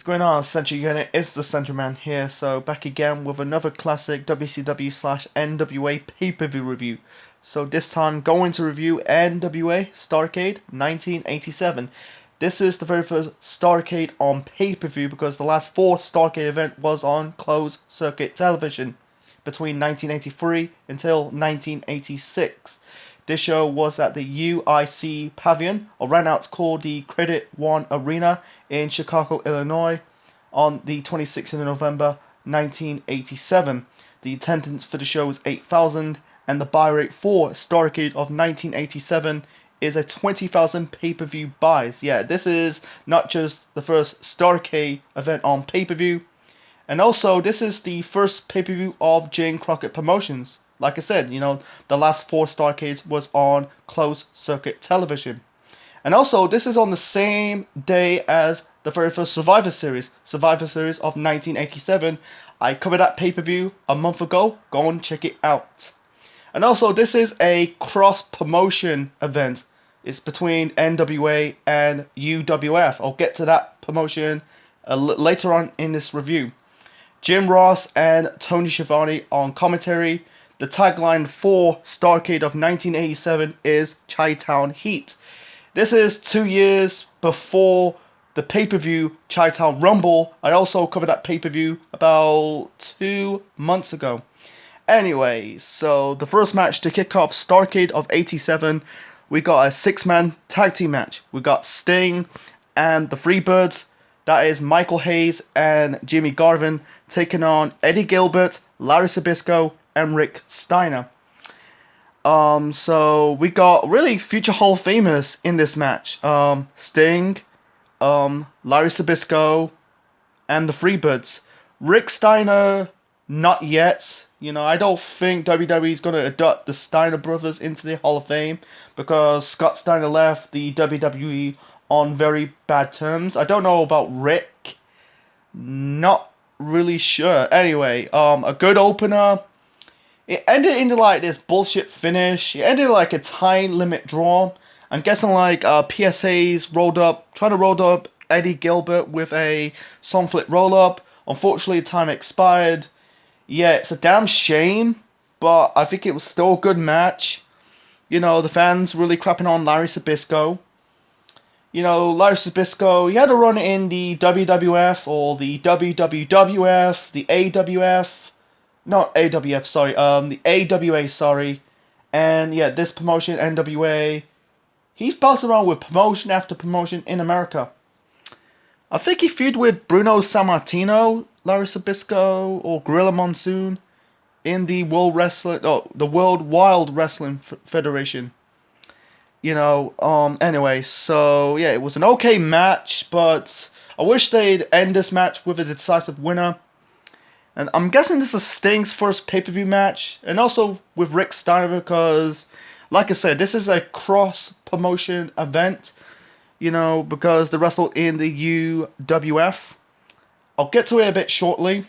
What's going on, Central Unit? It's the Central Man here, so back again with another classic WCW slash NWA pay-per-view review. So this time going to review NWA Starcade 1987. This is the very first Starcade on pay-per-view because the last four Starcade event was on closed circuit television between 1983 until 1986. This show was at the UIC Pavilion, or right now it's called the Credit One Arena in Chicago, Illinois, on the 26th of November 1987. The attendance for the show was 8,000, and the buy rate for Starcade of 1987 is a 20,000 pay-per-view buys. Yeah, this is not just the first Starcade event on pay-per-view, and also this is the first pay-per-view of Jane Crockett Promotions. Like I said, the last four Starcades was on closed circuit television. And also, this is on the same day as the very first Survivor Series of 1987. I covered that pay-per-view a month ago. Go and check it out. And also, this is a cross-promotion event. It's between NWA and UWF. I'll get to that promotion later on in this review. Jim Ross and Tony Schiavone on commentary. The tagline for Starcade of 1987 is Chi-Town Heat. This is 2 years before the pay-per-view Chi-Town Rumble. I also covered that pay-per-view about 2 months ago. Anyway, so the first match to kick off Starcade of 87, we got a 6-man tag team match. We got Sting and the Freebirds. That is Michael Hayes and Jimmy Garvin taking on Eddie Gilbert, Larry Zbyszko, and Rick Steiner. So we got really future Hall of Famers in this match. Sting, Larry Zbyszko, and the Freebirds. Rick Steiner, not yet. I don't think WWE is going to adopt the Steiner brothers into the Hall of Fame because Scott Steiner left the WWE on very bad terms. I don't know about Rick. Not really sure. Anyway, a good opener. It ended into like this bullshit finish. It ended like a time limit draw. I'm guessing like PSAs trying to roll up Eddie Gilbert with a song flip roll up. Unfortunately, time expired. Yeah, it's a damn shame, but I think it was still a good match. The fans really crapping on Larry Zbyszko. Larry Zbyszko, he had a run in the WWF or the WWWF, the AWF. Not AWF, sorry, the AWA, sorry. And yeah, this promotion, NWA, he's bounced around with promotion after promotion in America. I think he feuded with Bruno Sammartino, Larry Zbyszko, or Gorilla Monsoon in the the World Wild Wrestling Federation. Anyway, so yeah, it was an okay match, but I wish they'd end this match with a decisive winner. And I'm guessing this is Sting's first pay-per-view match, and also with Rick Steiner because, like I said, this is a cross-promotion event, because they wrestled in the UWF. I'll get to it a bit shortly.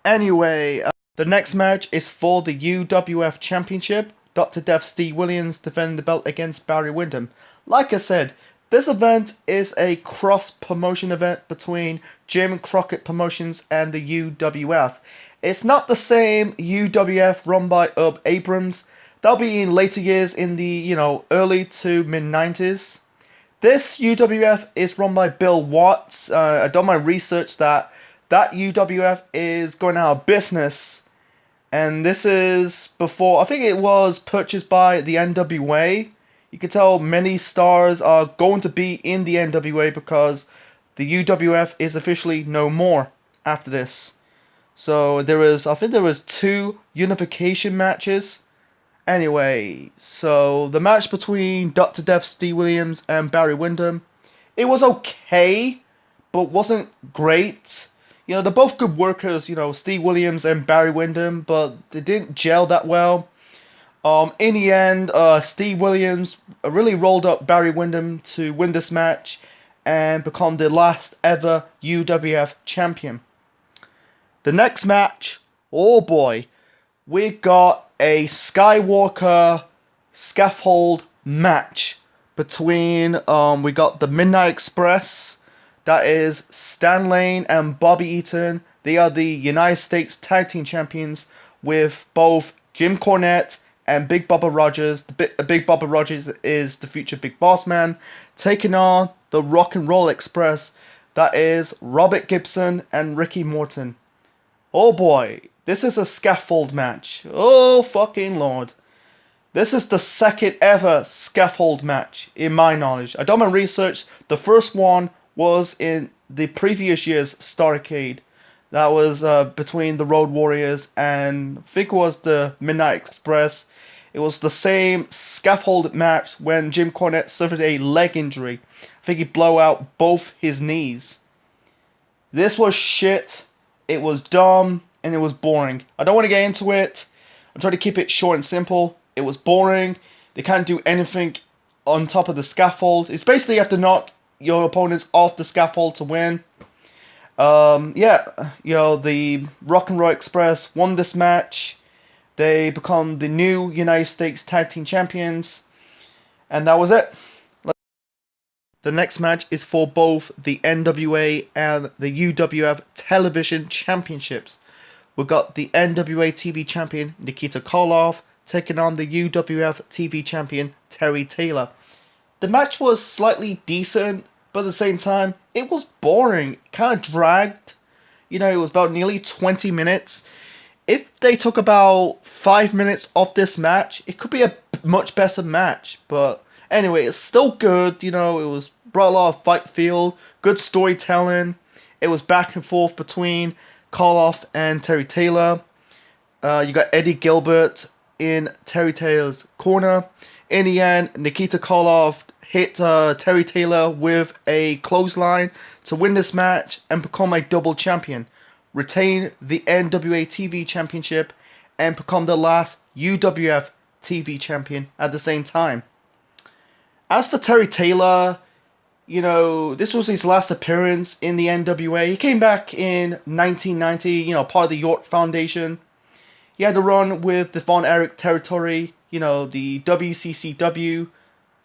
Anyway, the next match is for the UWF Championship. Dr. Death Steve Williams defending the belt against Barry Windham. Like I said, this event is a cross-promotion event between Jim Crockett Promotions and the UWF. It's not the same UWF run by Herb Abrams. That'll be in later years in the, early to mid-90s. This UWF is run by Bill Watts. I done my research that UWF is going out of business. And this is before, I think it was purchased by the NWA. You can tell many stars are going to be in the NWA because the UWF is officially no more after this. So I think there was 2 unification matches. Anyway, so the match between Dr. Death Steve Williams and Barry Windham, it was okay, but wasn't great. They're both good workers, Steve Williams and Barry Windham, but they didn't gel that well. In the end, Steve Williams really rolled up Barry Windham to win this match and become the last ever UWF champion. The next match, oh boy, we got a Skywalker scaffold match between, we got the Midnight Express, That is Stan Lane and Bobby Eaton. They are the United States Tag Team Champions with both Jim Cornette and Big Bubba Rogers. Big Bubba Rogers is the future Big Boss Man, taking on the Rock and Roll Express. That is Robert Gibson and Ricky Morton. Oh boy, this is a scaffold match. Oh fucking lord. This is the second ever scaffold match, in my knowledge. I done my research. The first one was in the previous year's Starcade. That was between the Road Warriors and I think it was the Midnight Express. It was the same scaffold match when Jim Cornette suffered a leg injury. I think he blew out both his knees. This was shit. It was dumb and it was boring. I don't want to get into it. I'm trying to keep it short and simple. It was boring. They can't do anything on top of the scaffold. It's basically you have to knock your opponents off the scaffold to win. Yeah, you know, the Rock and Roll Express won this match. They become the new United States Tag Team Champions. And that was it. The next match is for both the NWA and the UWF Television Championships. We've got the NWA TV Champion Nikita Koloff taking on the UWF TV Champion Terry Taylor. The match was slightly decent, but at the same time, it was boring. It kind of dragged. You know, it was about nearly 20 minutes. If they took about 5 minutes off this match, it could be a much better match. But anyway, it's still good. You know, it was brought a lot of fight feel, good storytelling. It was back and forth between Koloff and Terry Taylor. You got Eddie Gilbert in Terry Taylor's corner. In the end, Nikita Koloff hit Terry Taylor with a clothesline to win this match and become a double champion, retain the NWA TV Championship, and become the last UWF TV champion at the same time. As for Terry Taylor, you know, this was his last appearance in the NWA. He came back in 1990, you know, part of the York Foundation. He had a run with the Von Erich territory, you know, the WCCW,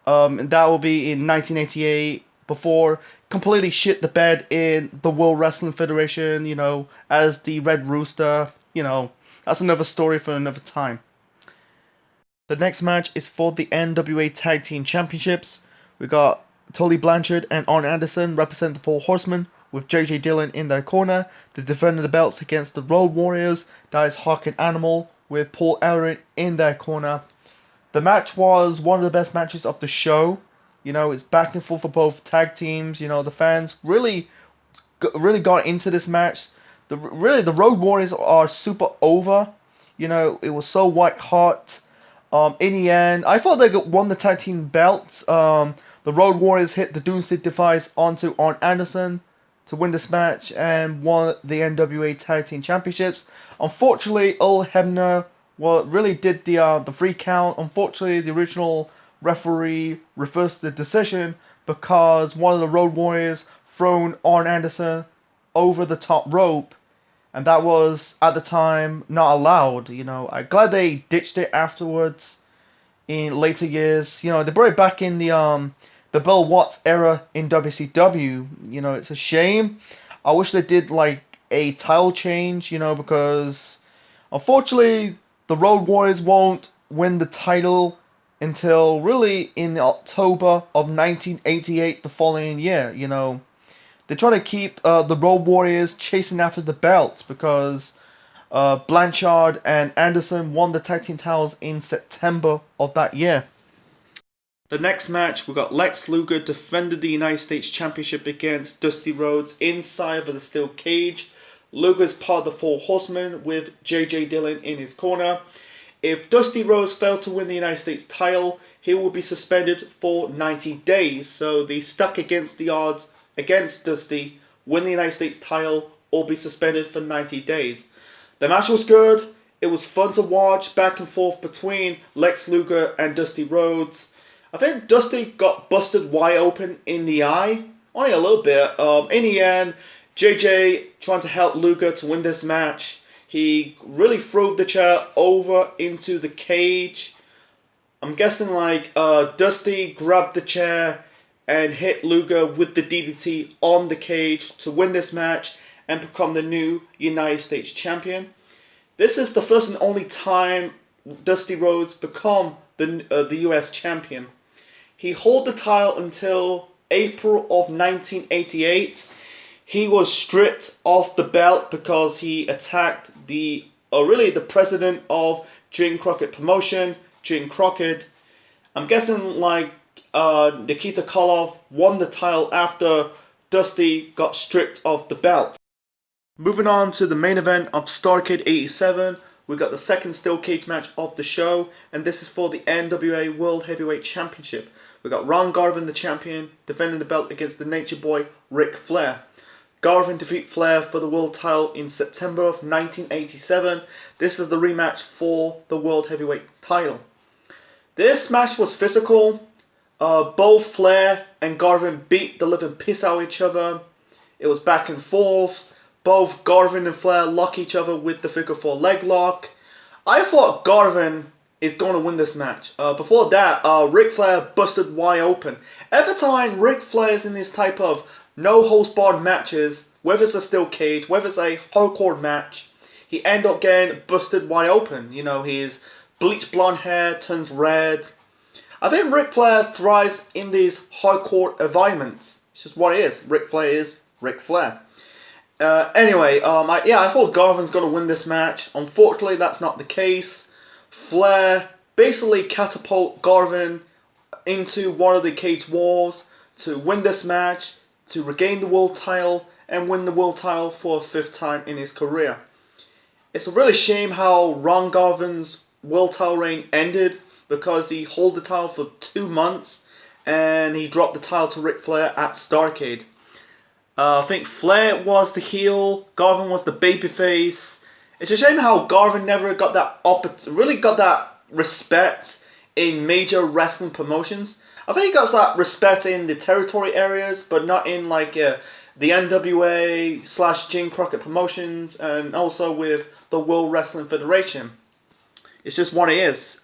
and that will be in 1988, before completely shit the bed in the World Wrestling Federation, you know, as the Red Rooster. You know, that's another story for another time. The next match is for the NWA Tag Team Championships. We got Tully Blanchard and Arn Anderson represent the Four Horsemen, with JJ Dillon in their corner. They defended the belts against the Road Warriors, that is Hawk and Animal, with Paul Ellering in their corner. The match was one of the best matches of the show. You know, it's back and forth for both tag teams. You know, the fans really got into this match. The Road Warriors are super over. You know, it was so white hot. In the end, I thought they won the tag team belts. The Road Warriors hit the Doomsday Device onto Arn Anderson to win this match and won the NWA Tag Team Championships. Unfortunately, Earl Hebner really did the free count. Unfortunately, the original referee reversed the decision because one of the Road Warriors thrown Arn Anderson over the top rope, and that was at the time not allowed. You know, I'm glad they ditched it afterwards in later years. You know, they brought it back in the Bill Watts era in WCW. You know, it's a shame. I wish they did like a title change, you know, because unfortunately the Road Warriors won't win the title until really in October of 1988, the following year. You know, they try to keep the Road Warriors chasing after the belts because Blanchard and Anderson won the tag team titles in September of that year. The next match, we got Lex Luger defended the United States Championship against Dusty Rhodes inside of the steel cage. Luger is part of the Four Horsemen with JJ Dillon in his corner. If Dusty Rhodes failed to win the United States title, he will be suspended for 90 days. So they stuck against the odds against Dusty, win the United States title, or be suspended for 90 days. The match was good. It was fun to watch, back and forth between Lex Luger and Dusty Rhodes. I think Dusty got busted wide open in the eye, only a little bit. In the end, JJ trying to help Luger to win this match. He really threw the chair over into the cage. I'm guessing like Dusty grabbed the chair and hit Luger with the DDT on the cage to win this match and become the new United States Champion. This is the first and only time Dusty Rhodes become the US Champion. He held the title until April of 1988. He was stripped of the belt because he attacked the president of Jim Crockett Promotion, Jim Crockett. I'm guessing Nikita Koloff won the title after Dusty got stripped of the belt. Moving on to the main event of Starcade 87, we got the second steel cage match of the show, and this is for the NWA World Heavyweight Championship. We got Ron Garvin, the champion, defending the belt against the Nature Boy Ric Flair. Garvin defeat Flair for the world title in September of 1987. This is the rematch for the World Heavyweight title. This match was physical. Both Flair and Garvin beat the living piss out of each other. It was back and forth. Both Garvin and Flair lock each other with the figure 4 leg lock. I thought Garvin is going to win this match. Before that, Ric Flair busted wide open. Every time Ric Flair is in this type of no holds barred matches, whether it's a steel cage, whether it's a hardcore match, he ends up getting busted wide open. You know, his bleached blonde hair turns red. I think Ric Flair thrives in these hardcore environments. It's just what it is. Ric Flair is Ric Flair. Anyway, I thought Garvin's going to win this match. Unfortunately, that's not the case. Flair basically catapult Garvin into one of the cage walls to win this match, to regain the world title, and win the world title for a 5th time in his career. It's a really shame how Ron Garvin's world title reign ended, because he held the title for 2 months and he dropped the title to Ric Flair at Starcade. I think Flair was the heel, Garvin was the babyface. It's a shame how Garvin never got that respect in major wrestling promotions. I think he got that respect in the territory areas, but not in the NWA / Jim Crockett Promotions, and also with the World Wrestling Federation. It's just what it is.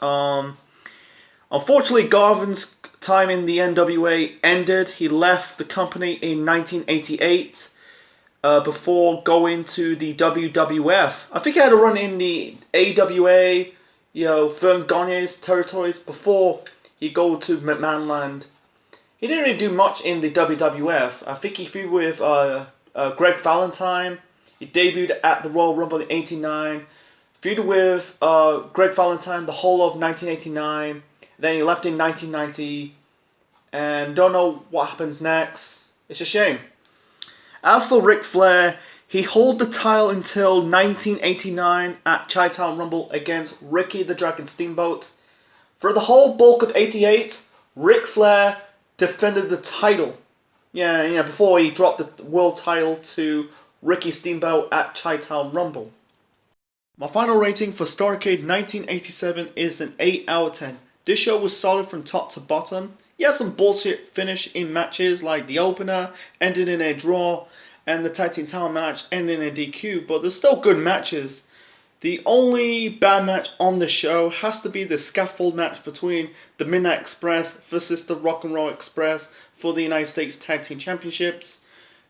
Unfortunately, Garvin's time in the NWA ended. He left the company in 1988 before going to the WWF. I think he had a run in the AWA, Vern Gagne's territories before he go to McMahon Land. He didn't really do much in the WWF. I think he feuded with Greg Valentine. He debuted at the Royal Rumble in '89. Feuded with Greg Valentine the whole of 1989. Then he left in 1990. And don't know what happens next. It's a shame. As for Ric Flair, he held the title until 1989 at Chi-Town Rumble against Ricky the Dragon Steamboat. For the whole bulk of '88, Ric Flair defended the title. Before he dropped the world title to Ricky Steamboat at Chi-Town Rumble. My final rating for Starcade 1987 is an 8 out of 10. This show was solid from top to bottom. He had some bullshit finish in matches like the opener ending in a draw and the tag team title match ending in a DQ, but there's still good matches. The only bad match on the show has to be the scaffold match between the Midnight Express versus the Rock and Roll Express for the United States Tag Team Championships.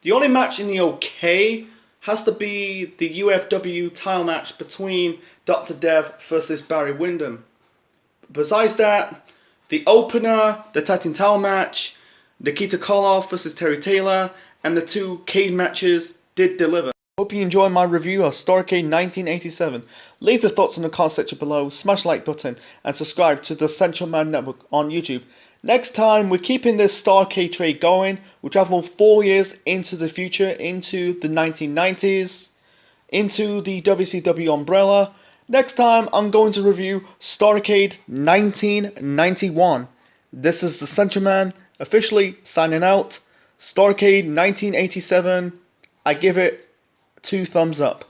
The only match in the OK has to be the UFW title match between Dr. Dev versus Barry Windham. Besides that, the opener, the tag team title match, Nikita Koloff versus Terry Taylor, and the 2 cage matches did deliver. Hope you enjoyed my review of Starcade 1987. Leave your thoughts in the comment section below, smash the like button, and subscribe to the Central Man Network on YouTube. Next time, we're keeping this Starcade trade going. We'll travel 4 years into the future, into the 1990s, into the WCW umbrella. Next time, I'm going to review Starcade 1991. This is the Central Man, officially signing out. Starcade 1987, I give it 2 thumbs up.